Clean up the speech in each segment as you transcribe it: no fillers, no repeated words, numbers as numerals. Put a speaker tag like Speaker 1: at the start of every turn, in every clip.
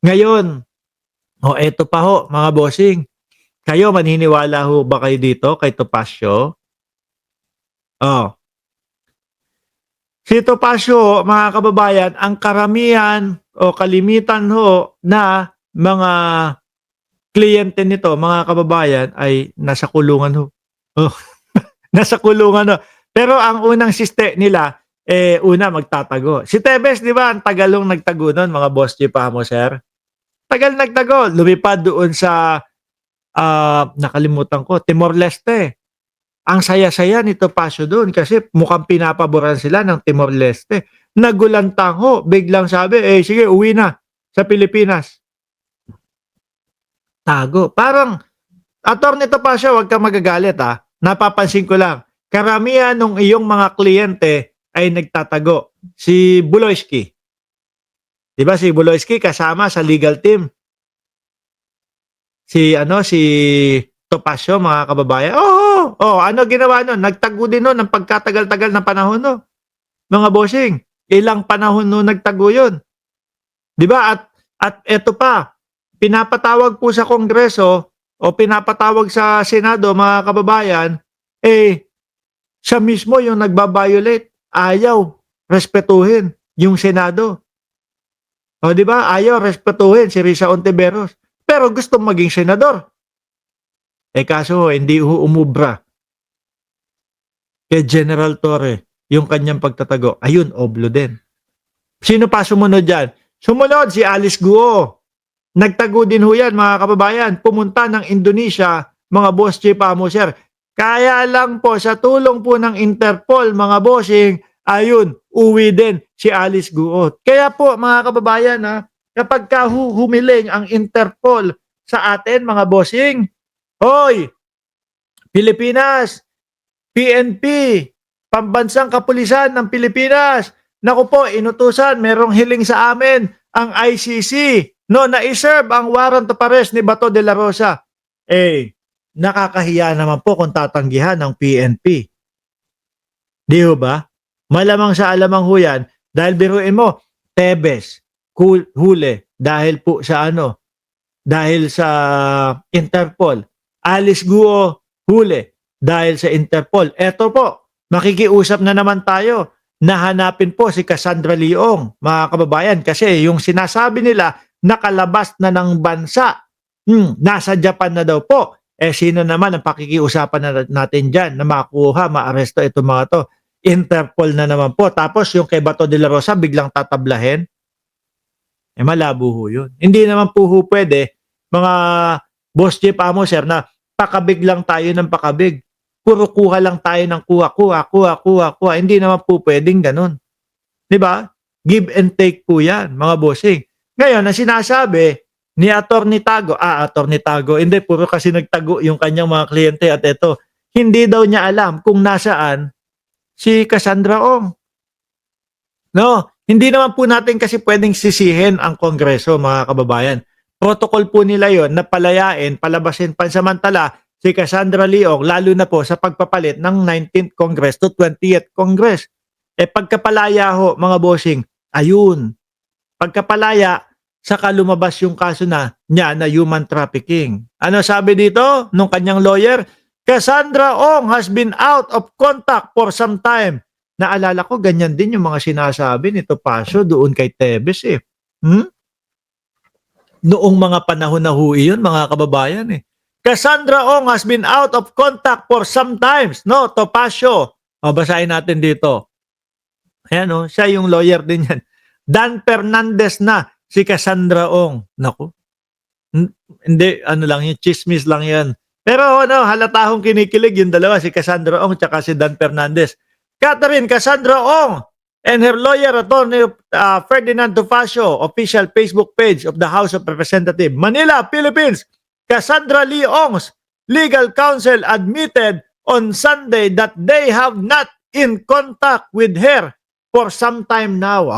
Speaker 1: Ngayon, eto pa ho mga bossing, kayo maniniwala ho ba kayo dito kay Topacio? Oh, si Topacio ho, mga kababayan, ang karamihan o kalimitan ho na mga kliyente nito, mga kababayan, ay nasa kulungan ho. Oh, nasa kulungan ho. Pero ang unang siste nila, una magtatago. Si Tevez, di ba, ang tagalong nagtago nun, mga boss G pa mo, sir? Tagal nagtago. Lumipad doon sa, nakalimutan ko, Timor-Leste. Ang saya-saya ni Topacio doon kasi mukhang pinapaboran sila ng Timor-Leste. Nagulantang ho, biglang sabi, sige, uwi na sa Pilipinas. Tago. Parang, Attorney Topacio, wag kang magagalit ha. Napapansin ko lang, karamihan ng iyong mga kliyente ay nagtatago. Si Buloyski. Di ba si Buloyski kasama sa legal team? Si Topacio, mga kababayan. Ano ginawa nun? Nagtago din nun ng pagkatagal-tagal na panahon no. Mga bossing, ilang panahon no nagtago yun. Di ba? At eto pa, pinapatawag po sa Kongreso o pinapatawag sa Senado, mga kababayan, siya mismo yung nagbabiolate. Ayaw respetuhin yung Senado. O di ba? Ayaw respetuhin si Risa Ontiveros. Pero gusto maging senador. Kaso hindi umubra kay General Torre yung kanyang pagtatago. Ayun, oblo din. Sino pa sumunod dyan? Sumunod si Alice Guo. Nagtago din ho yan, mga kababayan. Pumunta ng Indonesia, mga boss chief amuser. Kaya lang po, sa tulong po ng Interpol, mga bossing, ayun, uwi din si Alice Guo. Kaya po, mga kababayan, kapag humiling ang Interpol sa atin, mga bossing, hoy, Pilipinas, PNP, Pambansang Kapulisan ng Pilipinas. Naku po, inutusan, merong hiling sa amin ang ICC no na iserve ang warrant of arrest ni Bato de la Rosa. Nakakahiya naman po kung tatanggihan ng PNP. Di ho ba? Malamang sa alamang huyan dahil biruin mo, Tebes, huli dahil po sa dahil sa Interpol. Alice Guo, huli dahil sa Interpol. Eto po, makikiusap na naman tayo na hanapin po si Cassandra Leong, mga kababayan, kasi yung sinasabi nila nakalabas na ng bansa. Nasa Japan na daw po. Sino naman ang pakikiusapan natin dyan na makuha, maaresto itong mga to? Interpol na naman po. Tapos yung kay Bato de la Rosa biglang tatablahin. Malabo ho yun. Hindi naman po ho pwede, mga boss chief amo sir, na pakabig lang tayo ng pakabig. Puro kuha lang tayo ng kuha. Hindi naman po pwedeng ganun. Diba? Give and take po yan, mga bossing. Ngayon, ang sinasabi ni Attorney Tago, hindi, puro kasi nagtago yung kanyang mga kliyente at ito, hindi daw niya alam kung nasaan si Cassandra Ong. No, hindi naman po natin kasi pwedeng sisihin ang Kongreso, mga kababayan. Protocol po nila yon na palayain, palabasin pansamantala si Cassandra Leong, lalo na po sa pagpapalit ng 19th Congress to 20th Congress. Pagkapalaya ho, mga bossing, ayun. Pagkapalaya, saka lumabas yung kaso niya na human trafficking. Ano sabi dito nung kanyang lawyer? Cassandra Ong has been out of contact for some time. Naalala ko, ganyan din yung mga sinasabi ni Topacio doon kay Tebes Noong mga panahon na yun, mga kababayan Cassandra Ong has been out of contact for some times. No, Topacio. Basahin natin dito. Ayan siya yung lawyer din yan. Dan Fernandez na si Cassandra Ong. Naku. Hindi, lang yung chismis lang yan. Pero halata akong kinikilig yung dalawa, si Cassandra Ong tsaka si Dan Fernandez. Catherine Cassandra Ong and her lawyer, Attorney Ferdinand Topacio, official Facebook page of the House of Representatives, Manila, Philippines. Cassandra Leong's legal counsel admitted on Sunday that they have not in contact with her for some time now.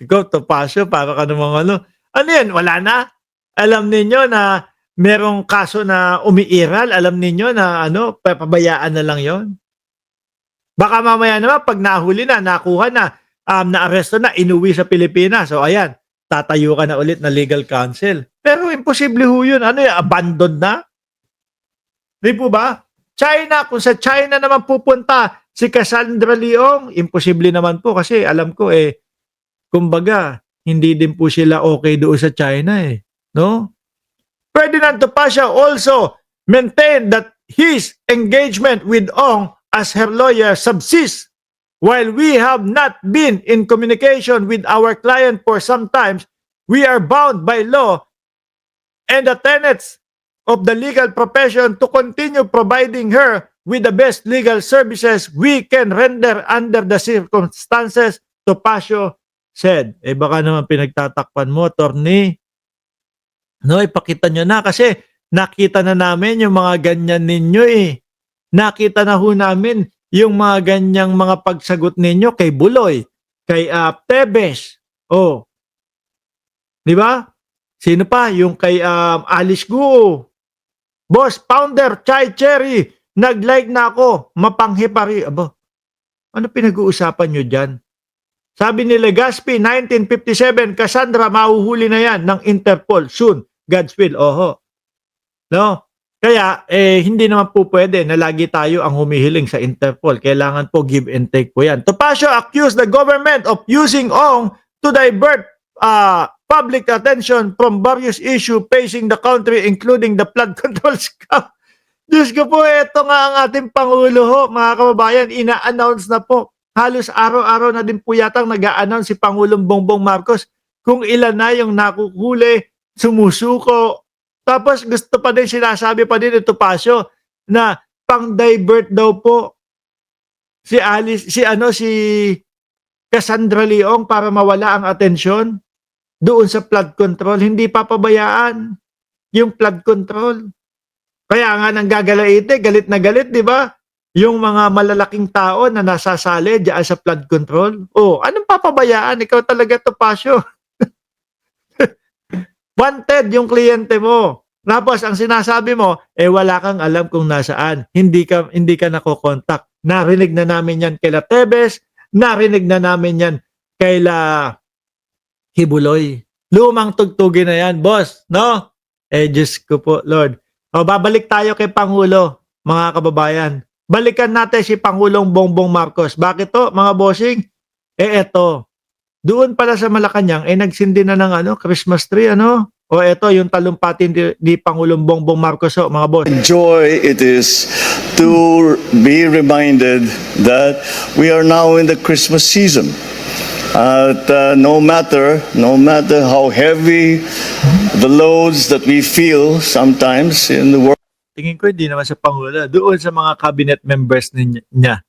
Speaker 1: Ikaw, Topacio, para ka namang Ano yan? Wala na? Alam ninyo na merong kaso na umiiral? Alam ninyo na papabayaan na lang yon? Baka mamaya naman, pag nahuli na, nakuha na, naaresto na, inuwi sa Pilipinas. So, ayan. tatayo ka na ulit na legal counsel. Pero imposible ho yun. Ano yan? Abandoned na? Di po ba? China, kung sa China naman pupunta si Cassandra Leong, imposible naman po kasi alam ko kumbaga, hindi din po sila okay doon sa China no? Ferdinand Topacio also maintained that his engagement with Ong as her lawyer subsists. While we have not been in communication with our client for some time, we are bound by law and the tenets of the legal profession to continue providing her with the best legal services we can render under the circumstances, Topacio said. Baka naman pinagtatakpan mo, attorney. No, ipakita nyo na kasi nakita na namin yung mga ganyan ninyo Nakita na ho namin yung mga ganyang mga pagsagot ninyo kay Buloy, kay Tebes. Di ba? Sino pa? Yung kay Alice Guo. Boss, founder, Chai Cherry, nag-like na ako, mapanghi pa rin. Aba, ano pinag-uusapan nyo dyan? Sabi ni Legaspi, 1957, Cassandra, mahuhuli na yan ng Interpol soon. God's will, oho. No? Kaya, hindi naman po pwede na lagi tayo ang humihiling sa Interpol. Kailangan po give and take po yan. Topacio accused the government of using Ong to divert public attention from various issues facing the country, including the flood control scam. Diyos ko po, ito nga ang ating Pangulo ho, mga kababayan, ina-announce na po. Halos araw-araw na din po yatang nag-a-announce si Pangulong Bongbong Marcos kung ilan na yung nakuhuli, sumusuko. Tapos gusto pa din, sinasabi pa din ito Topacio na pang-divert daw po si Cassandra Leong para mawala ang atensyon doon sa flood control. Hindi papabayaan yung flood control. Kaya nga nang gagalaite, galit na galit, di ba? Yung mga malalaking tao na nasasali diyan sa flood control. Anong papabayaan? Ikaw talaga, Topacio. Wanted yung kliyente mo. Tapos ang sinasabi mo, wala kang alam kung nasaan. Hindi ka nakokontak. Narinig na namin yan kay Tebes, narinig na namin yan kay Hibuloy. Lumang tugtugin na yan, boss, no? Diyos ko po, Lord. Babalik tayo kay Pangulo, mga kababayan. Balikan natin si Pangulong Bongbong Marcos. Bakit to, mga bossing? Eto. Doon pala sa Malacanang, nagsindi na ng Christmas tree, eto, yung talumpati ni Pangulong Bongbong Marcos, mga boss.
Speaker 2: Joy it is to be reminded that we are now in the Christmas season. At no matter how heavy the loads that we feel sometimes in the world,
Speaker 1: Tingin ko hindi naman sa Pangulo, doon sa mga cabinet members niya.